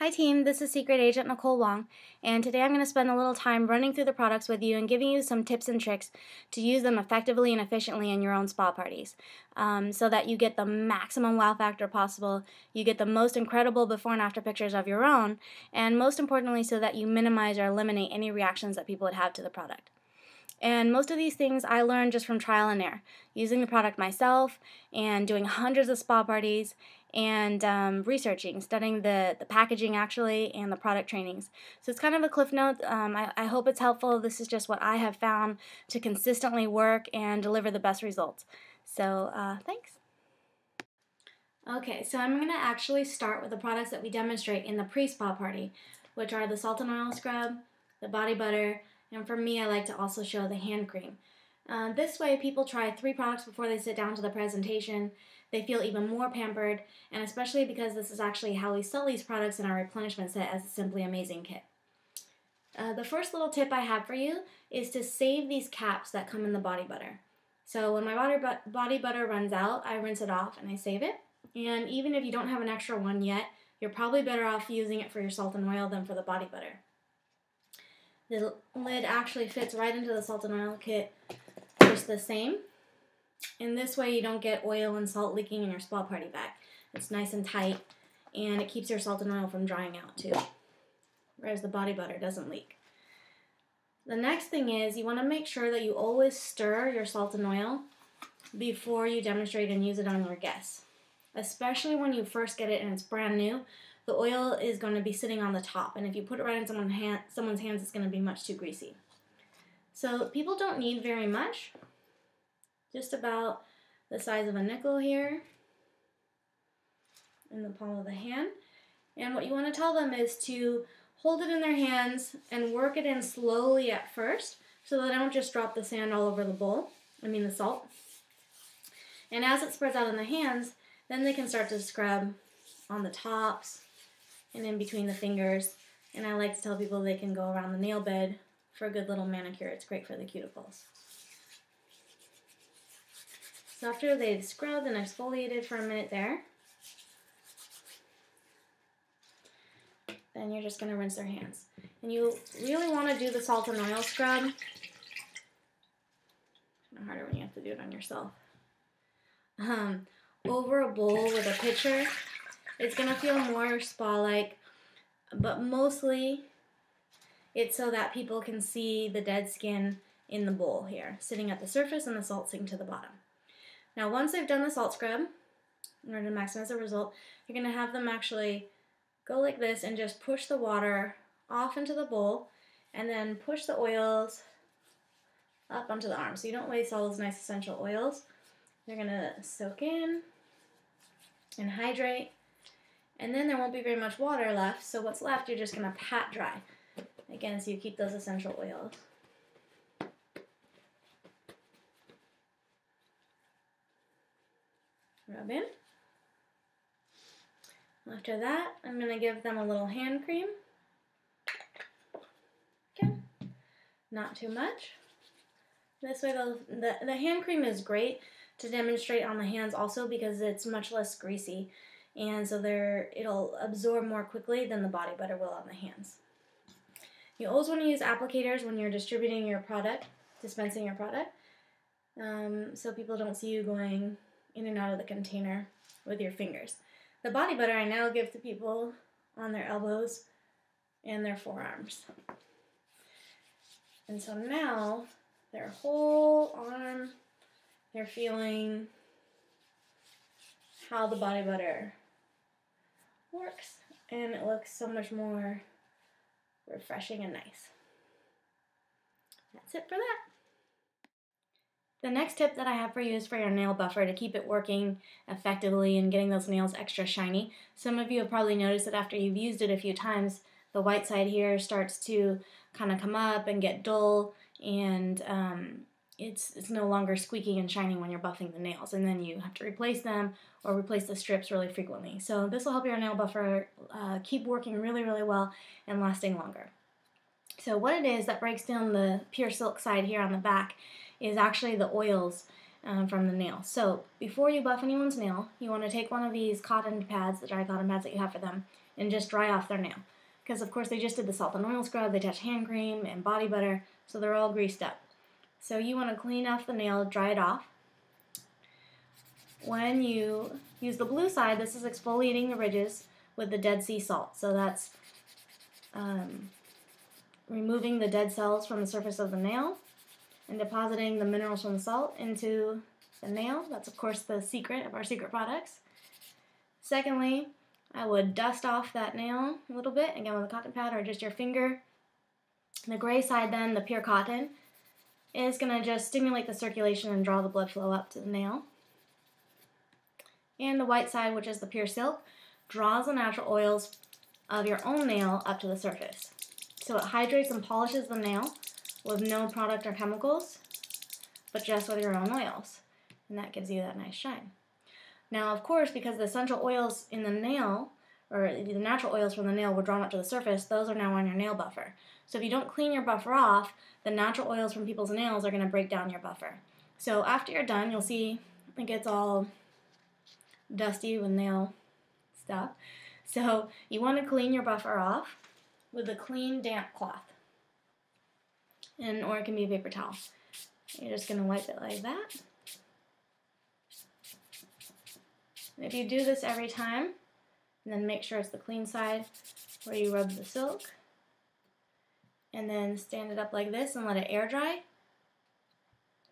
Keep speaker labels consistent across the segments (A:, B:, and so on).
A: Hi team, this is Secret Agent Nicole Wong, and today I'm going to spend a little time running through the products with you and giving you some tips and tricks to use them effectively and efficiently in your own spa parties, so that you get the maximum wow factor possible, you get the most incredible before and after pictures of your own, and most importantly so that you minimize or eliminate any reactions that people would have to the product. And most of these things I learned just from trial and error, using the product myself and doing hundreds of spa parties and researching, studying the packaging actually and the product trainings. So it's kind of a cliff note. I hope it's helpful. This is just what I have found to consistently work and deliver the best results. So thanks. Okay, so I'm going to actually start with the products that we demonstrate in the pre-spa party, which are the salt and oil scrub, the body butter, and for me, I like to also show the hand cream. This way, people try 3 products before they sit down to the presentation. They feel even more pampered, and especially because this is actually how we sell these products in our replenishment set as a Simply Amazing kit. The first little tip I have for you is to save these caps that come in the body butter. So when my body butter runs out, I rinse it off and I save it. And even if you don't have an extra one yet, you're probably better off using it for your salt and oil than for the body butter. The lid actually fits right into the salt and oil kit just the same. And this way you don't get oil and salt leaking in your spa party bag. It's nice and tight, and it keeps your salt and oil from drying out too, whereas the body butter doesn't leak. The next thing is you want to make sure that you always stir your salt and oil before you demonstrate and use it on your guests. Especially when you first get it and it's brand new, the oil is going to be sitting on the top, and if you put it right in someone's hands, it's going to be much too greasy. So people don't need very much, just about the size of a nickel here in the palm of the hand. And what you want to tell them is to hold it in their hands and work it in slowly at first so that they don't just drop the sand all over the bowl, the salt. And as it spreads out in the hands, then they can start to scrub on the tops and in between the fingers. And I like to tell people they can go around the nail bed for a good little manicure. It's great for the cuticles. So after they've scrubbed and exfoliated for a minute there, then you're just going to rinse their hands. And you really want to do the salt and oil scrub. It's harder when you have to do it on yourself. Over a bowl with a pitcher. It's going to feel more spa-like, but mostly it's so that people can see the dead skin in the bowl here, sitting at the surface and the salt sinking to the bottom. Now once they've done the salt scrub, in order to maximize the result, you're going to have them actually go like this and just push the water off into the bowl and then push the oils up onto the arm. So you don't waste all those nice essential oils. They're going to soak in and hydrate. And then there won't be very much water left, so what's left you're just going to pat dry. Again, so you keep those essential oils. Rub in. After that, I'm going to give them a little hand cream. Okay. Not too much. This way the hand cream is great to demonstrate on the hands also because it's much less greasy. And so it'll absorb more quickly than the body butter will on the hands. You always want to use applicators when you're distributing your product, dispensing your product, so people don't see you going in and out of the container with your fingers. The body butter I now give to people on their elbows and their forearms. And so now their whole arm, they're feeling how the body butter works, and it looks so much more refreshing and nice. That's it for that. The next tip that I have for you is for your nail buffer to keep it working effectively and getting those nails extra shiny. Some of you have probably noticed that after you've used it a few times, the white side here starts to kind of come up and get dull, and it's no longer squeaky and shiny when you're buffing the nails, and then you have to replace them or replace the strips really frequently. So this will help your nail buffer keep working really, really well and lasting longer. So what it is that breaks down the pure silk side here on the back is actually the oils from the nail. So before you buff anyone's nail, you want to take one of these cotton pads, the dry cotton pads that you have for them, and just dry off their nail. Because, of course, they just did the salt and oil scrub, they touched hand cream and body butter, so they're all greased up. So you want to clean off the nail, dry it off. When you use the blue side, this is exfoliating the ridges with the Dead Sea salt. So that's removing the dead cells from the surface of the nail and depositing the minerals from the salt into the nail. That's, of course, the secret of our Seacret products. Secondly, I would dust off that nail a little bit, again with a cotton pad or just your finger. The gray side then, the pure cotton, is going to just stimulate the circulation and draw the blood flow up to the nail. And the white side, which is the pure silk, draws the natural oils of your own nail up to the surface. So it hydrates and polishes the nail with no product or chemicals, but just with your own oils. And that gives you that nice shine. Now, of course, because the essential oils in the nail, or the natural oils from the nail were drawn up to the surface, those are now on your nail buffer. So if you don't clean your buffer off, the natural oils from people's nails are going to break down your buffer. So after you're done, you'll see it gets all dusty with nail stuff. So you want to clean your buffer off with a clean, damp cloth. Or it can be a paper towel. You're just going to wipe it like that. And if you do this every time, and then make sure it's the clean side where you rub the silk, and then stand it up like this and let it air dry,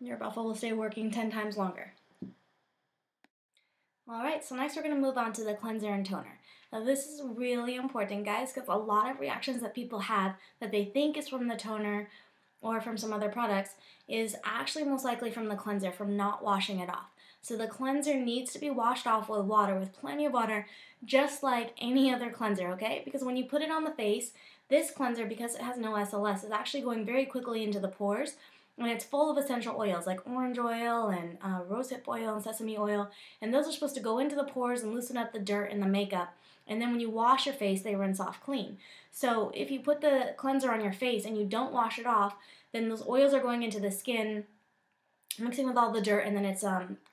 A: your buffer will stay working 10 times longer. Alright, so next we're going to move on to the cleanser and toner. Now this is really important, guys, because a lot of reactions that people have that they think is from the toner or from some other products is actually most likely from the cleanser, from not washing it off. So the cleanser needs to be washed off with water, with plenty of water, just like any other cleanser, okay? Because when you put it on the face, this cleanser, because it has no SLS, is actually going very quickly into the pores. And it's full of essential oils like orange oil and rosehip oil and sesame oil. And those are supposed to go into the pores and loosen up the dirt and the makeup. And then when you wash your face, they rinse off clean. So if you put the cleanser on your face and you don't wash it off, then those oils are going into the skin, mixing with all the dirt, and then it's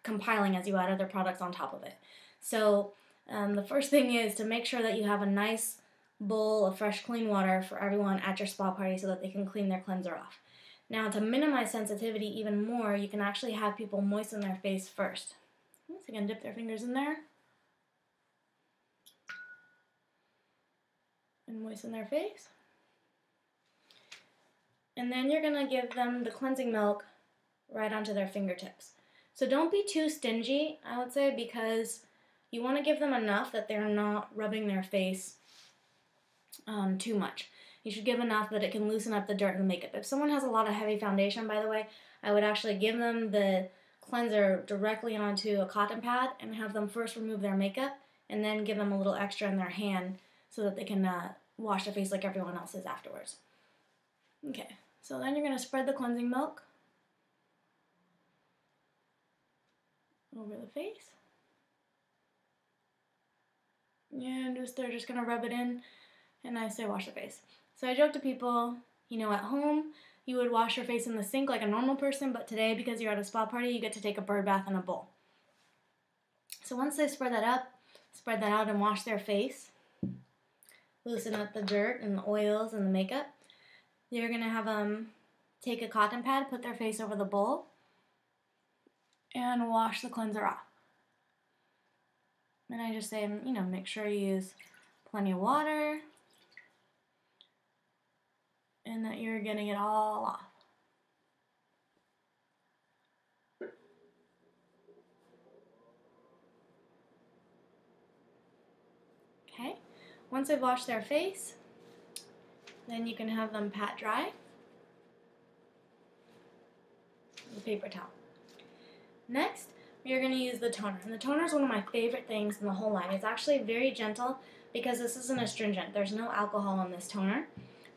A: compiling as you add other products on top of it. So the first thing is to make sure that you have a nice bowl of fresh, clean water for everyone at your spa party so that they can clean their cleanser off. Now, to minimize sensitivity even more, you can actually have people moisten their face first. So you can dip their fingers in there and moisten their face. And then you're going to give them the cleansing milk right onto their fingertips. So don't be too stingy, I would say, because you want to give them enough that they're not rubbing their face too much. You should give enough that it can loosen up the dirt and the makeup. If someone has a lot of heavy foundation, by the way, I would actually give them the cleanser directly onto a cotton pad and have them first remove their makeup and then give them a little extra in their hand so that they can wash their face like everyone else is afterwards. Okay, so then you're going to spread the cleansing milk over the face. And they're just going to rub it in and I say wash the face. So I joke to people, you know, at home, you would wash your face in the sink like a normal person, but today, because you're at a spa party, you get to take a bird bath in a bowl. So once they spread that out and wash their face, loosen up the dirt and the oils and the makeup, you're going to have them take a cotton pad, put their face over the bowl, and wash the cleanser off. And I just say, you know, make sure you use plenty of water, and that you're getting it all off. Okay, once they've washed their face, then you can have them pat dry with a paper towel. Next, you're going to use the toner. And the toner is one of my favorite things in the whole line. It's actually very gentle because this isn't astringent. There's no alcohol in this toner.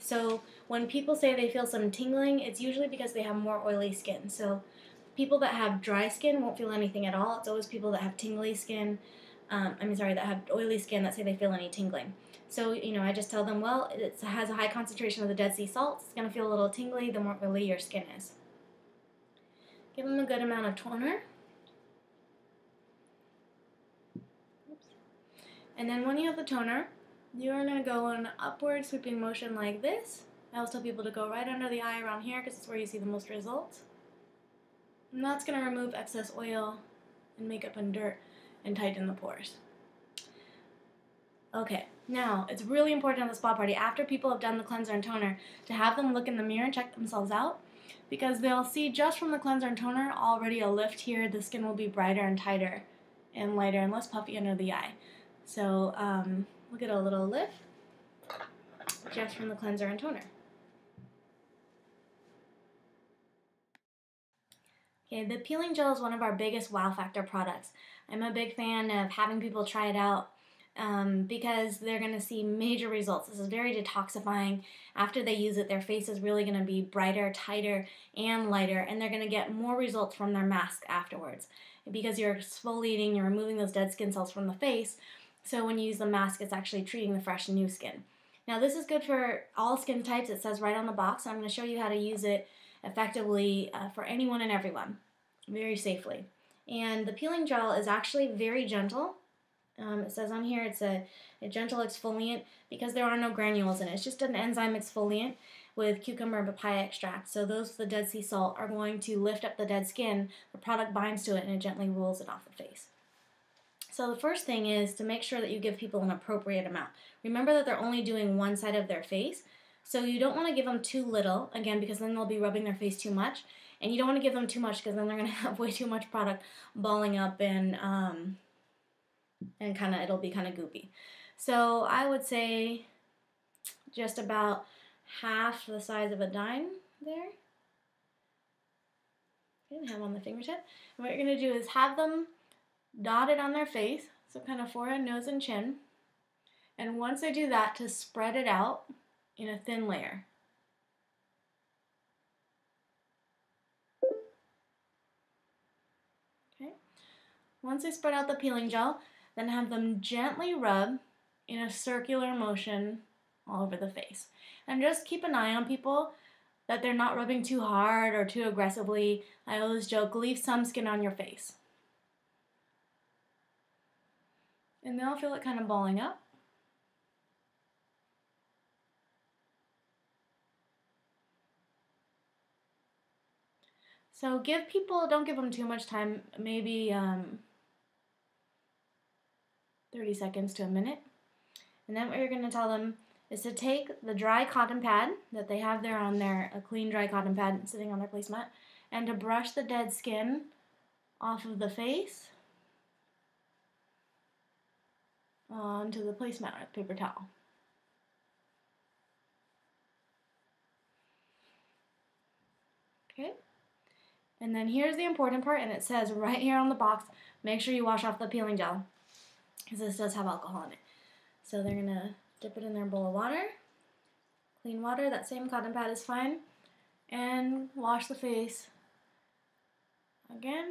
A: So when people say they feel some tingling, it's usually because they have more oily skin. So people that have dry skin won't feel anything at all. It's always people that have tingly skin, that have oily skin that say they feel any tingling. So, you know, I just tell them, well, it has a high concentration of the Dead Sea salts. It's going to feel a little tingly the more oily your skin is. Give them a good amount of toner. And then when you have the toner, you're going to go in an upward sweeping motion like this. I always tell people to go right under the eye around here because it's where you see the most results. And that's going to remove excess oil and makeup and dirt and tighten the pores. Okay, now it's really important at the spa party after people have done the cleanser and toner to have them look in the mirror and check themselves out, because they'll see just from the cleanser and toner already a lift here. The skin will be brighter and tighter and lighter and less puffy under the eye. So look at a little lift just from the cleanser and toner. Okay, the peeling gel is one of our biggest wow factor products. I'm a big fan of having people try it out because they're going to see major results. This is very detoxifying. After they use it, their face is really going to be brighter, tighter, and lighter, and they're going to get more results from their mask afterwards. Because you're exfoliating, you're removing those dead skin cells from the face, so when you use the mask, it's actually treating the fresh new skin. Now this is good for all skin types. It says right on the box. I'm going to show you how to use it effectively for anyone and everyone, very safely. And the peeling gel is actually very gentle. It says on here it's a gentle exfoliant because there are no granules in it. It's just an enzyme exfoliant with cucumber and papaya extract. So those, the Dead Sea salt, are going to lift up the dead skin. The product binds to it and it gently rolls it off the face. So the first thing is to make sure that you give people an appropriate amount. Remember that they're only doing one side of their face, so you don't want to give them too little, again, because then they'll be rubbing their face too much. And you don't want to give them too much because then they're going to have way too much product balling up and it'll be kind of goopy. So I would say just about half the size of a dime there. Okay, have on the fingertip. And what you're going to do is have them dotted on their face, so kind of forehead, nose, and chin. And once they do that, to spread it out in a thin layer. Okay. Once they spread out the peeling gel, then have them gently rub in a circular motion all over the face. And just keep an eye on people that they're not rubbing too hard or too aggressively. I always joke, leave some skin on your face. And they'll feel it kind of balling up. So don't give them too much time, maybe 30 seconds to a minute. And then what you're going to tell them is to take the dry cotton pad that they have there on a clean dry cotton pad sitting on their placemat, and to brush the dead skin off of the face onto the placemat with paper towel. Okay, and then here's the important part, and it says right here on the box, make sure you wash off the peeling gel, because this does have alcohol in it. So they're going to dip it in their bowl of water, clean water, that same cotton pad is fine, and wash the face. Again,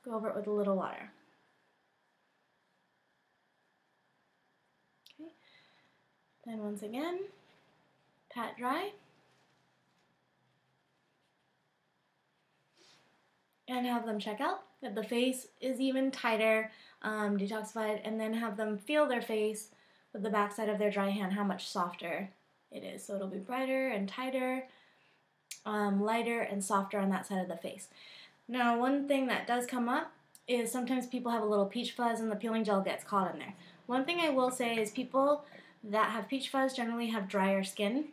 A: go over it with a little water. Okay. Then once again, pat dry. And have them check out that the face is even tighter, detoxified, and then have them feel their face with the backside of their dry hand, how much softer it is. So it'll be brighter and tighter, lighter and softer on that side of the face. Now, one thing that does come up is sometimes people have a little peach fuzz and the peeling gel gets caught in there. One thing I will say is people that have peach fuzz generally have drier skin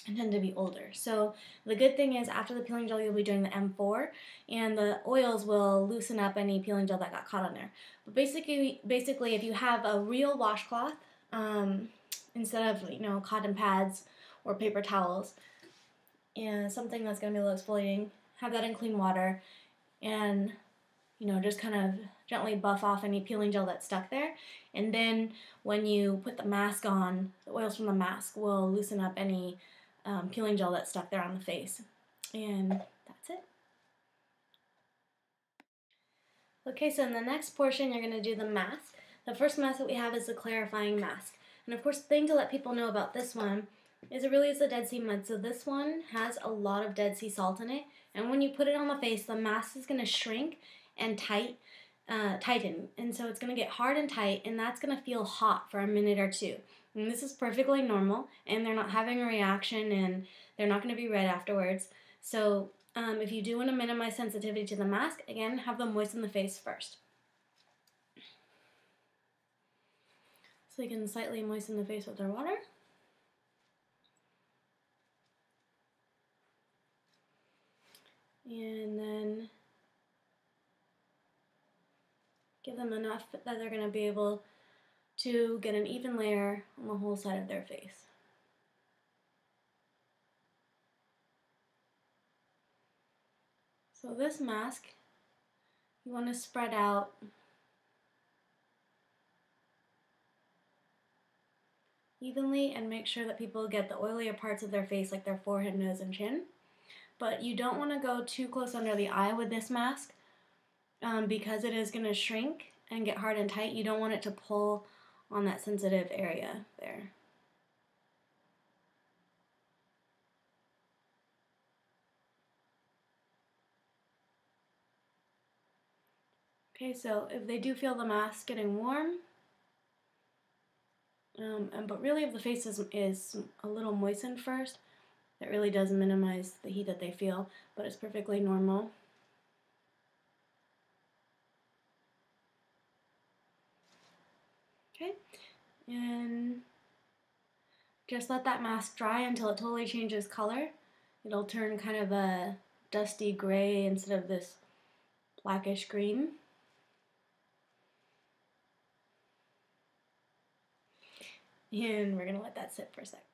A: and tend to be older. So the good thing is after the peeling gel, you'll be doing the M4, and the oils will loosen up any peeling gel that got caught on there. But basically, if you have a real washcloth instead of cotton pads or paper towels, and something that's going to be a little exfoliating, have that in clean water, and just kind of gently buff off any peeling gel that's stuck there. And then when you put the mask on, the oils from the mask will loosen up any peeling gel that's stuck there on the face. And that's it. Okay, so in the next portion, you're going to do the mask. The first mask that we have is the clarifying mask. And of course, the thing to let people know about this one is it really is the Dead Sea mud. So this one has a lot of Dead Sea salt in it. And when you put it on the face, the mask is going to shrink and tighten. And so it's going to get hard and tight, and that's going to feel hot for a minute or two. And this is perfectly normal, and they're not having a reaction, and they're not going to be red afterwards. So if you do want to minimize sensitivity to the mask, again, have them moisten the face first. So you can slightly moisten the face with their water. And then give them enough that they're going to be able to get an even layer on the whole side of their face. So this mask, you want to spread out evenly and make sure that people get the oilier parts of their face, like their forehead, nose, and chin. But you don't want to go too close under the eye with this mask because it is going to shrink and get hard and tight. You don't want it to pull on that sensitive area there. Okay, so if they do feel the mask getting warm, but really if the face is a little moistened first, that really does minimize the heat that they feel, but it's perfectly normal. Okay, and just let that mask dry until it totally changes color. It'll turn kind of a dusty gray instead of this blackish green. And we're going to let that sit for a sec.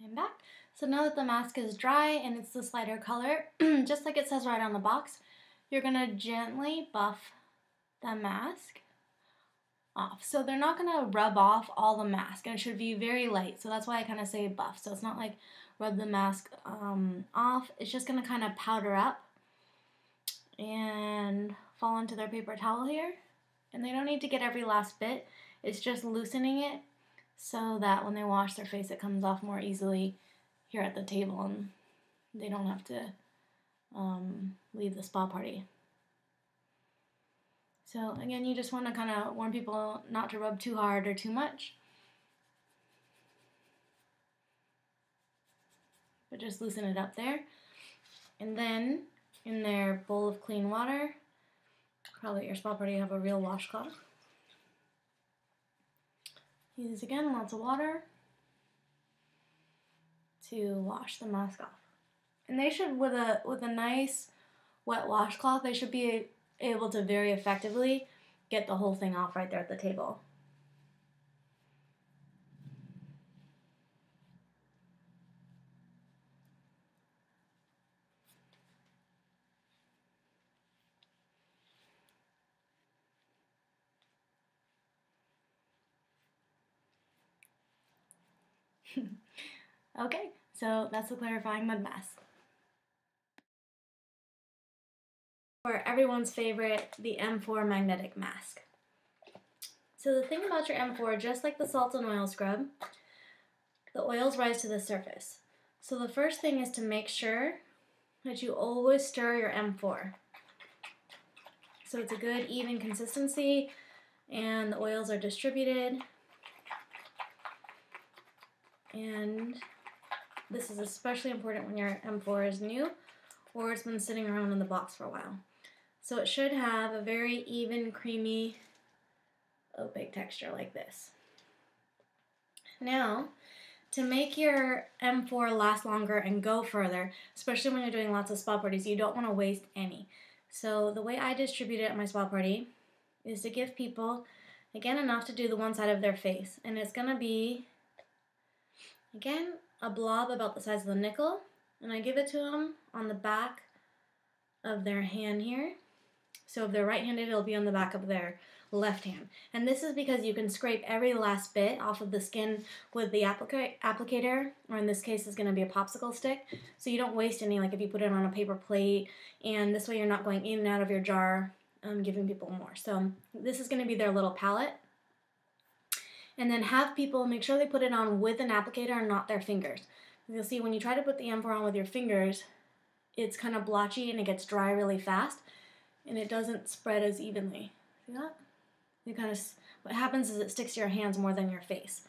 A: And back. So now that the mask is dry and it's this lighter color, just like it says right on the box, you're going to gently buff the mask off. So they're not going to rub off all the mask, and it should be very light. So that's why I kind of say buff. So it's not like rub the mask off. It's just going to kind of powder up and fall into their paper towel here. And they don't need to get every last bit. It's just loosening it so that when they wash their face, it comes off more easily here at the table and they don't have to leave the spa party. So again, you just want to kind of warn people not to rub too hard or too much, but just loosen it up there. And then in their bowl of clean water, probably at your spa party have a real washcloth. Use again lots of water to wash the mask off. And they should, with a nice wet washcloth, they should be able to very effectively get the whole thing off right there at the table. Okay, so that's the clarifying mud mask. For everyone's favorite, the M4 magnetic mask. So the thing about your M4, just like the salt and oil scrub, the oils rise to the surface. So the first thing is to make sure that you always stir your M4. So it's a good even consistency and the oils are distributed. And this is especially important when your M4 is new or it's been sitting around in the box for a while. So it should have a very even, creamy, opaque texture like this. Now, to make your M4 last longer and go further, especially when you're doing lots of spa parties, you don't want to waste any. So the way I distribute it at my spa party is to give people, again, enough to do the one side of their face. And it's going to be, again, a blob about the size of the nickel. And I give it to them on the back of their hand here. So if they're right-handed, it'll be on the back of their left hand. And this is because you can scrape every last bit off of the skin with the applicator, or in this case, it's going to be a popsicle stick. So you don't waste any, like if you put it on a paper plate, and this way you're not going in and out of your jar, giving people more. So this is going to be their little palette. And then have people make sure they put it on with an applicator and not their fingers. You'll see when you try to put the M4 on with your fingers, it's kind of blotchy and it gets dry really fast, and it doesn't spread as evenly. See that? It kind of, what happens is it sticks to your hands more than your face.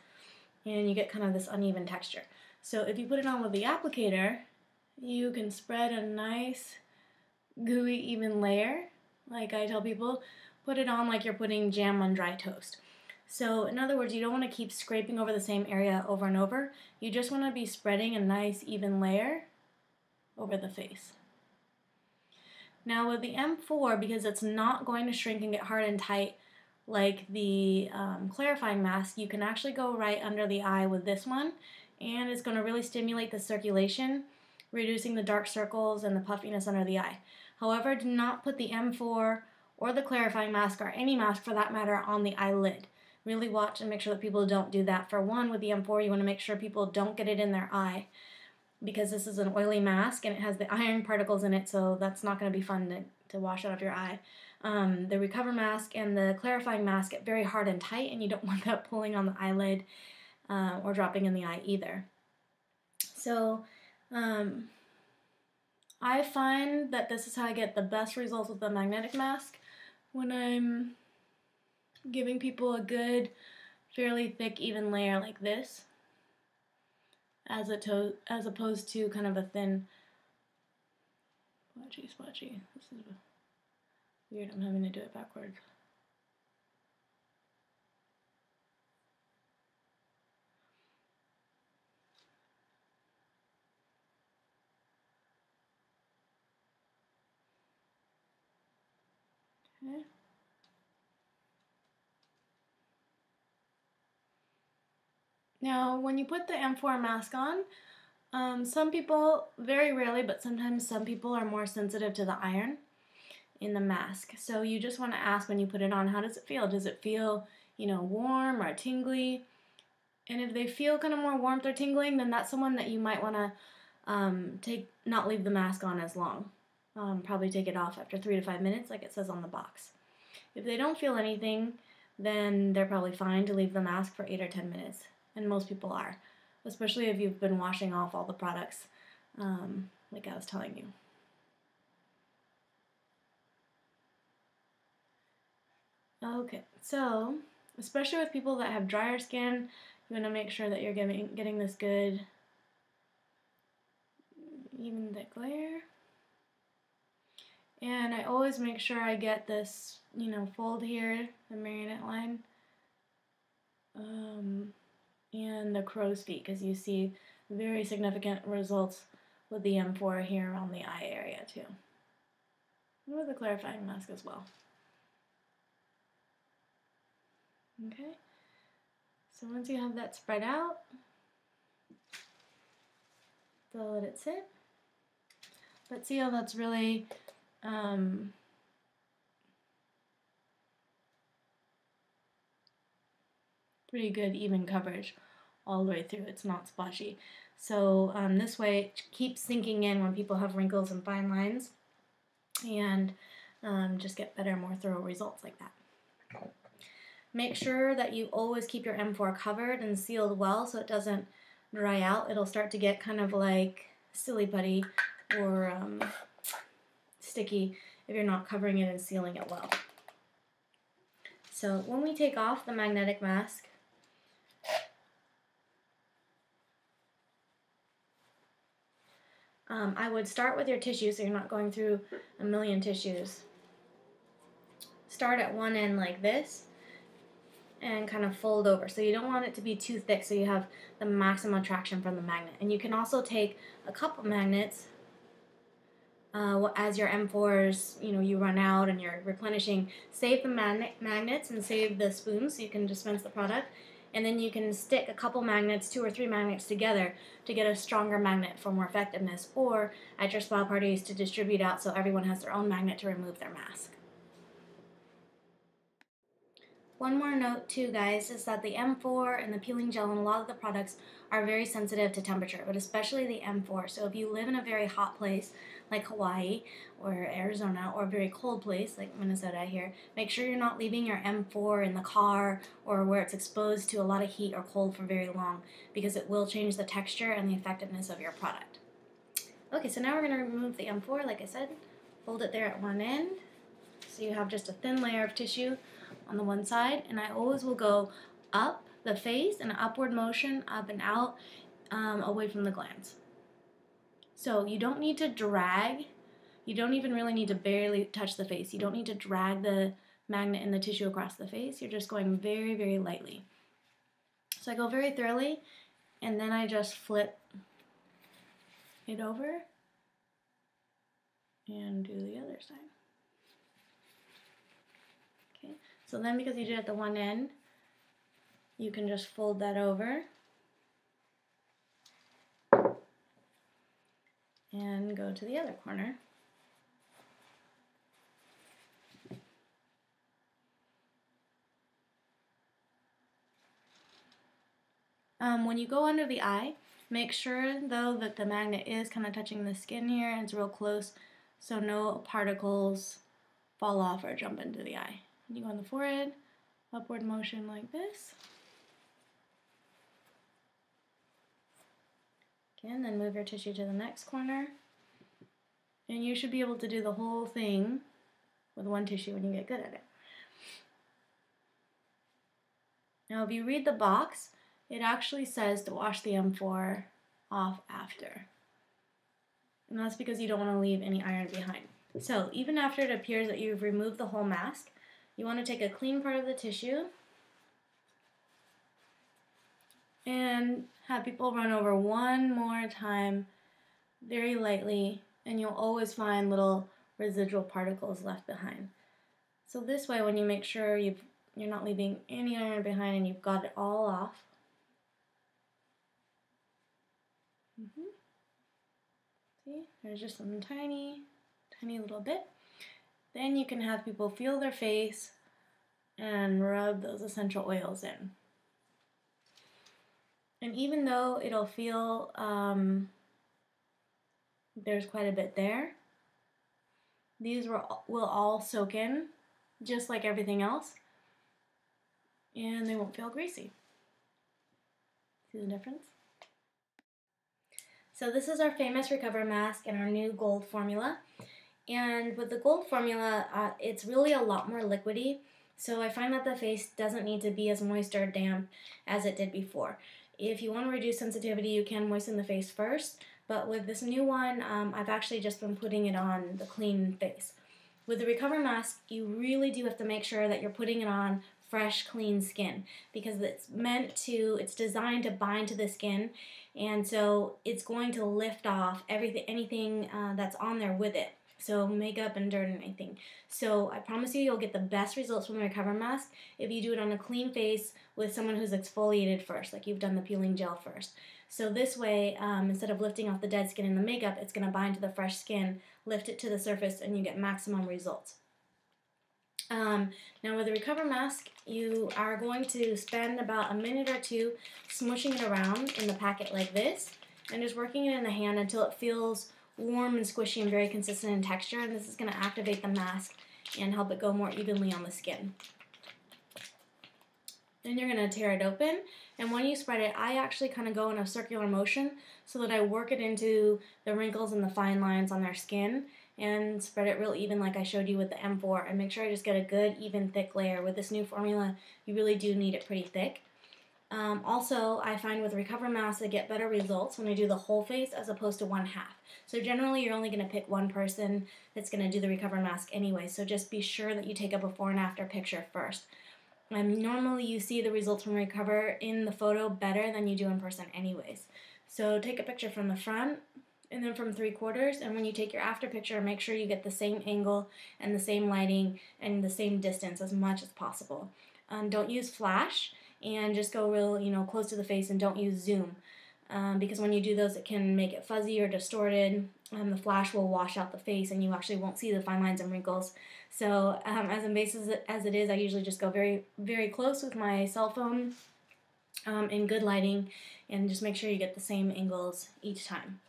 A: and you get kind of this uneven texture. So if you put it on with the applicator, you can spread a nice gooey even layer. Like I tell people, put it on like you're putting jam on dry toast. So in other words, you don't want to keep scraping over the same area over and over. You just want to be spreading a nice even layer over the face. Now with the M4, because it's not going to shrink and get hard and tight like the clarifying mask, you can actually go right under the eye with this one, and it's going to really stimulate the circulation, reducing the dark circles and the puffiness under the eye. However, do not put the M4 or the clarifying mask, or any mask for that matter, on the eyelid. Really watch and make sure that people don't do that. For one, with the M4, you want to make sure people don't get it in their eye, because this is an oily mask and it has the iron particles in it, so that's not going to be fun to wash out of your eye. The Recover mask and the clarifying mask get very hard and tight, and you don't want that pulling on the eyelid or dropping in the eye either. So I find that this is how I get the best results with the magnetic mask, when I'm giving people a good, fairly thick, even layer like this, as opposed to kind of a thin, splotchy. This is weird, I'm having to do it backwards. Okay. Now, when you put the M4 mask on, some people, very rarely, but sometimes some people are more sensitive to the iron in the mask. So you just want to ask when you put it on, how does it feel? Does it feel, warm or tingly? And if they feel kind of more warmth or tingling, then that's someone that you might want to not leave the mask on as long. Probably take it off after 3 to 5 minutes, like it says on the box. If they don't feel anything, then they're probably fine to leave the mask for 8 or 10 minutes. And most people are, especially if you've been washing off all the products, like I was telling you. Okay, so especially with people that have drier skin, you want to make sure that you're getting this good, even thick layer. And I always make sure I get this, fold here, the marionette line, and the crow's feet, because you see very significant results with the M4 here around the eye area too. And with the clarifying mask as well. Okay, so once you have that spread out, they'll let it sit. But see how that's really pretty good even coverage all the way through. It's not splotchy. So this way it keeps sinking in when people have wrinkles and fine lines, and just get better, more thorough results like that. Make sure that you always keep your M4 covered and sealed well so it doesn't dry out. It'll start to get kind of like silly putty or sticky if you're not covering it and sealing it well. So when we take off the magnetic mask, I would start with your tissue so you're not going through a million tissues. Start at one end like this and kind of fold over. So you don't want it to be too thick so you have the maximum traction from the magnet. And you can also take a couple magnets as your M4s, you run out and you're replenishing. Save the magnets and save the spoons so you can dispense the product. And then you can stick a couple magnets, 2 or 3 magnets together to get a stronger magnet for more effectiveness, or at your spa parties to distribute out so everyone has their own magnet to remove their mask. One more note too, guys, is that the M4 and the peeling gel and a lot of the products are very sensitive to temperature, but especially the M4. So if you live in a very hot place like Hawaii or Arizona, or a very cold place like Minnesota here, make sure you're not leaving your M4 in the car or where it's exposed to a lot of heat or cold for very long, because it will change the texture and the effectiveness of your product. Okay, so now we're going to remove the M4, like I said. Hold it there at one end so you have just a thin layer of tissue on the one side, and I always will go up the face in an upward motion, up and out, away from the glands. So you don't need to drag. You don't even really need to barely touch the face. You don't need to drag the magnet and the tissue across the face. You're just going very, very lightly. So I go very thoroughly, and then I just flip it over and do the other side. Okay, so then because you did it at the one end, you can just fold that over and go to the other corner. When you go under the eye, make sure though that the magnet is kind of touching the skin here and it's real close so no particles fall off or jump into the eye. You go on the forehead, upward motion like this. Okay, and then move your tissue to the next corner. And you should be able to do the whole thing with one tissue when you get good at it. Now if you read the box, it actually says to wash the M4 off after. And that's because you don't want to leave any iron behind. So even after it appears that you've removed the whole mask, you want to take a clean part of the tissue and have people run over one more time very lightly, and you'll always find little residual particles left behind. So this way, when you make sure you're not leaving any iron behind and you've got it all off, see, there's just some tiny little bit. Then you can have people feel their face and rub those essential oils in. And even though it'll feel there's quite a bit there, these will all soak in just like everything else, and they won't feel greasy. See the difference? So this is our famous Recover mask and our new gold formula. And with the gold formula, it's really a lot more liquidy. So I find that the face doesn't need to be as moist or damp as it did before. If you want to reduce sensitivity, you can moisten the face first. But with this new one, I've actually just been putting it on the clean face. With the Recover mask, you really do have to make sure that you're putting it on fresh, clean skin, because it's designed to bind to the skin, and so it's going to lift off anything that's on there with it. So makeup and dirt and anything. So I promise you'll get the best results from the Recover mask if you do it on a clean face with someone who's exfoliated first, like you've done the peeling gel first. So this way, instead of lifting off the dead skin and the makeup, it's going to bind to the fresh skin, lift it to the surface, and you get maximum results. Now with the Recover mask, you are going to spend about a minute or two smushing it around in the packet like this, and just working it in the hand until it feels warm and squishy and very consistent in texture, and this is going to activate the mask and help it go more evenly on the skin. Then you're going to tear it open, and when you spread it, I actually kind of go in a circular motion so that I work it into the wrinkles and the fine lines on their skin and spread it real even like I showed you with the M4, and make sure I just get a good, even, thick layer. With this new formula, you really do need it pretty thick. Also, I find with Recover masks I get better results when I do the whole face as opposed to one half. So generally you're only going to pick one person that's going to do the Recover mask anyway, so just be sure that you take a before and after picture first. Normally you see the results from Recover in the photo better than you do in person anyways. So take a picture from the front and then from 3/4, and when you take your after picture, make sure you get the same angle and the same lighting and the same distance as much as possible. Don't use flash, and just go real, close to the face, and don't use zoom, because when you do those, it can make it fuzzy or distorted. The flash will wash out the face, and you actually won't see the fine lines and wrinkles. So as invasive as it is, I usually just go very, very close with my cell phone in good lighting, and just make sure you get the same angles each time.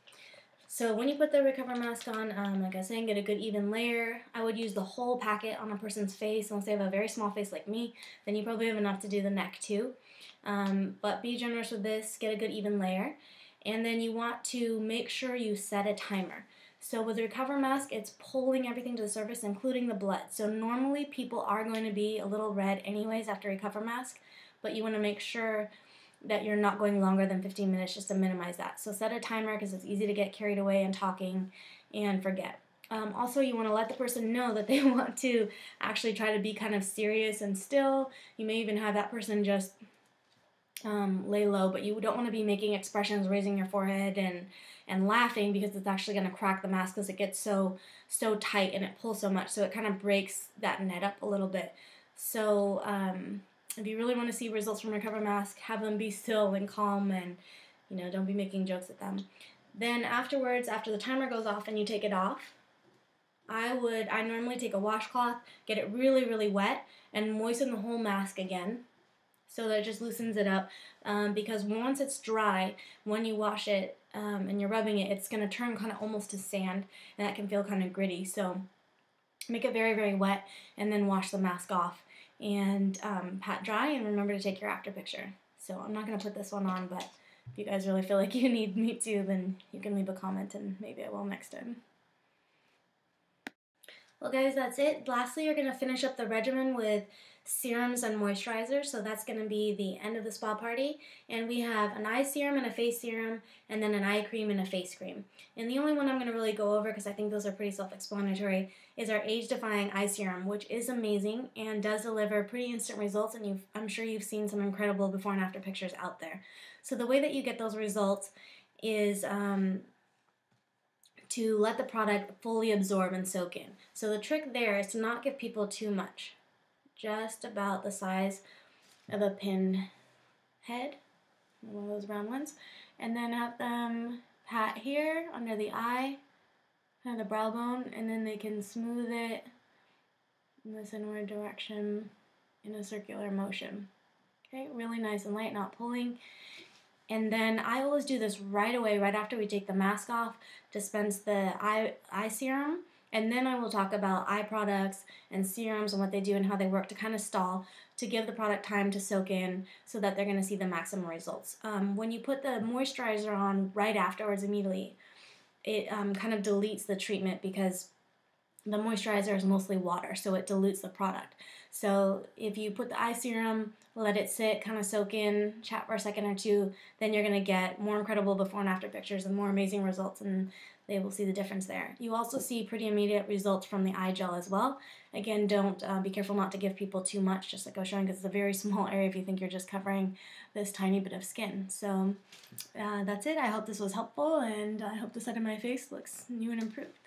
A: So when you put the Recover mask on, like I was saying, get a good even layer. I would use the whole packet on a person's face. Unless they have a very small face like me, then you probably have enough to do the neck too. But be generous with this, get a good even layer. And then you want to make sure you set a timer. So with the Recover mask, it's pulling everything to the surface, including the blood. So normally people are going to be a little red anyways after Recover mask, but you want to make sure that you're not going longer than 15 minutes just to minimize that. So set a timer because it's easy to get carried away and talking and forget. Also, you want to let the person know that they want to actually try to be kind of serious and still. You may even have that person just lay low, but you don't want to be making expressions, raising your forehead and laughing, because it's actually going to crack the mask because it gets so tight and it pulls so much, so it kind of breaks that net up a little bit. So if you really want to see results from your cover mask, have them be still and calm, and don't be making jokes at them. Then afterwards, after the timer goes off and you take it off, I normally take a washcloth, get it really, really wet, and moisten the whole mask again so that it just loosens it up, because once it's dry, when you wash it and you're rubbing it, it's going to turn kind of almost to sand, and that can feel kind of gritty. So make it very, very wet, and then wash the mask off and pat dry, and remember to take your after picture. So I'm not going to put this one on, but if you guys really feel like you need me to, then you can leave a comment and maybe I will next time. Well guys, that's it. Lastly, you're going to finish up the regimen with serums and moisturizer, so that's going to be the end of the spa party. And we have an eye serum and a face serum, and then an eye cream and a face cream. And the only one I'm going to really go over, because I think those are pretty self-explanatory, is our age-defying eye serum, which is amazing and does deliver pretty instant results, and I'm sure you've seen some incredible before and after pictures out there. So the way that you get those results is to let the product fully absorb and soak in. So the trick there is to not give people too much, just about the size of a pin head, one of those round ones, and then have them pat here under the eye, kind of the brow bone, and then they can smooth it in this inward direction in a circular motion. Okay, really nice and light, not pulling. And then I always do this right away, right after we take the mask off, dispense the eye serum, and then I will talk about eye products and serums and what they do and how they work to kind of stall, to give the product time to soak in so that they're going to see the maximum results. When you put the moisturizer on right afterwards immediately, it kind of deletes the treatment, because the moisturizer is mostly water, so it dilutes the product. So if you put the eye serum, let it sit, kind of soak in, chat for a second or two, then you're going to get more incredible before and after pictures and more amazing results, and they will see the difference there. You also see pretty immediate results from the eye gel as well. Again, don't be careful not to give people too much, just like I was showing, because it's a very small area if you think you're just covering this tiny bit of skin. So that's it. I hope this was helpful, and I hope the side of my face looks new and improved.